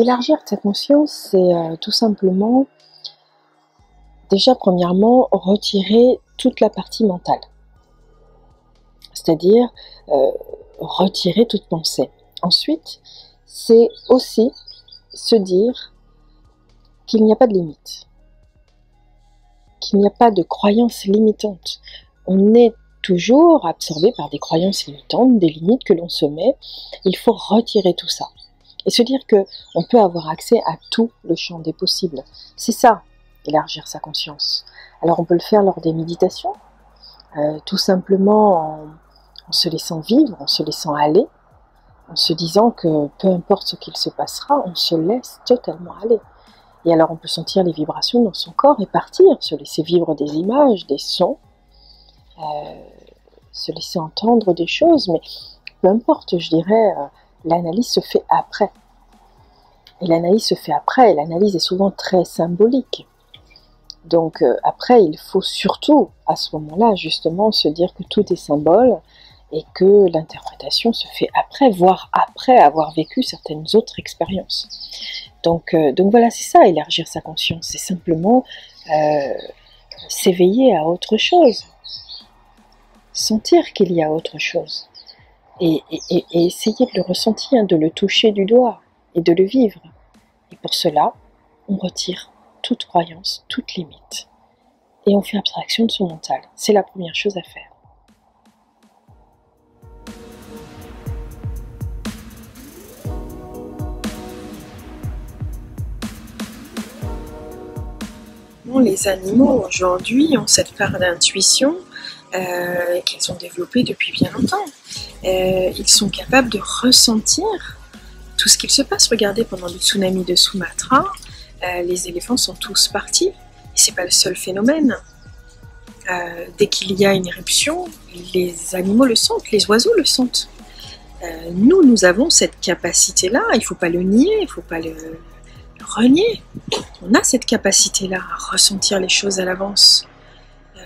Élargir sa conscience, c'est tout simplement, déjà premièrement, retirer toute la partie mentale. C'est-à-dire retirer toute pensée. Ensuite, c'est aussi se dire qu'il n'y a pas de limite, qu'il n'y a pas de croyances limitantes. On est toujours absorbé par des croyances limitantes, des limites que l'on se met. Il faut retirer tout ça et se dire que on peut avoir accès à tout le champ des possibles. C'est ça, élargir sa conscience. Alors on peut le faire lors des méditations, tout simplement en se laissant vivre, en se laissant aller, en se disant que peu importe ce qu'il se passera, on se laisse totalement aller. Et alors on peut sentir les vibrations dans son corps et partir, se laisser vivre des images, des sons, se laisser entendre des choses, mais peu importe, je dirais, l'analyse se fait après. Et l'analyse se fait après, et l'analyse est souvent très symbolique. Donc après, il faut surtout, à ce moment-là, justement, se dire que tout est symbole, et que l'interprétation se fait après, voire après avoir vécu certaines autres expériences. Donc voilà, c'est ça, élargir sa conscience, c'est simplement s'éveiller à autre chose, sentir qu'il y a autre chose, et essayer de le ressentir, de le toucher du doigt, et de le vivre. Et pour cela, on retire toute croyance, toute limite, et on fait abstraction de son mental. C'est la première chose à faire. Les animaux aujourd'hui ont cette part d'intuition qu'ils ont développée depuis bien longtemps. Ils sont capables de ressentir tout ce qu'il se passe. Regardez, pendant le tsunami de Sumatra, les éléphants sont tous partis. Et c'est pas le seul phénomène. Dès qu'il y a une éruption, les animaux le sentent, les oiseaux le sentent. Nous avons cette capacité-là, il ne faut pas le nier, il ne faut pas le renier. On a cette capacité-là à ressentir les choses à l'avance.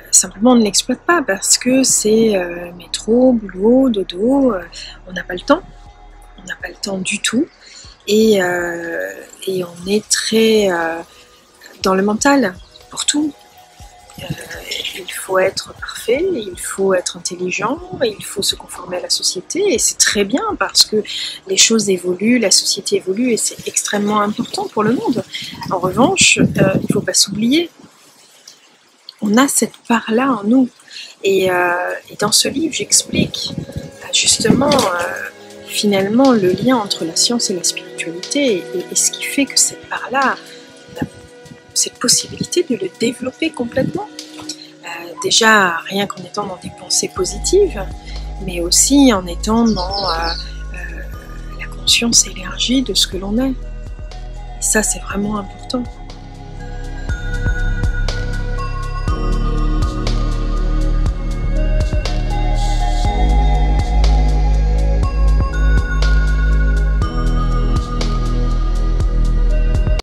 Simplement, on ne l'exploite pas parce que c'est métro, boulot, dodo, on n'a pas le temps. On n'a pas le temps du tout. Et on est très dans le mental pour tout. Il faut être parfait, il faut être intelligent, il faut se conformer à la société, et c'est très bien parce que les choses évoluent, la société évolue, et c'est extrêmement important pour le monde. En revanche, il ne faut pas s'oublier. On a cette part-là en nous. Et dans ce livre, j'explique justement finalement le lien entre la science et la spiritualité, et ce qui fait que cette part-là, cette possibilité de le développer complètement. Déjà, rien qu'en étant dans des pensées positives, mais aussi en étant dans la conscience élargie de ce que l'on est. Et ça, c'est vraiment important.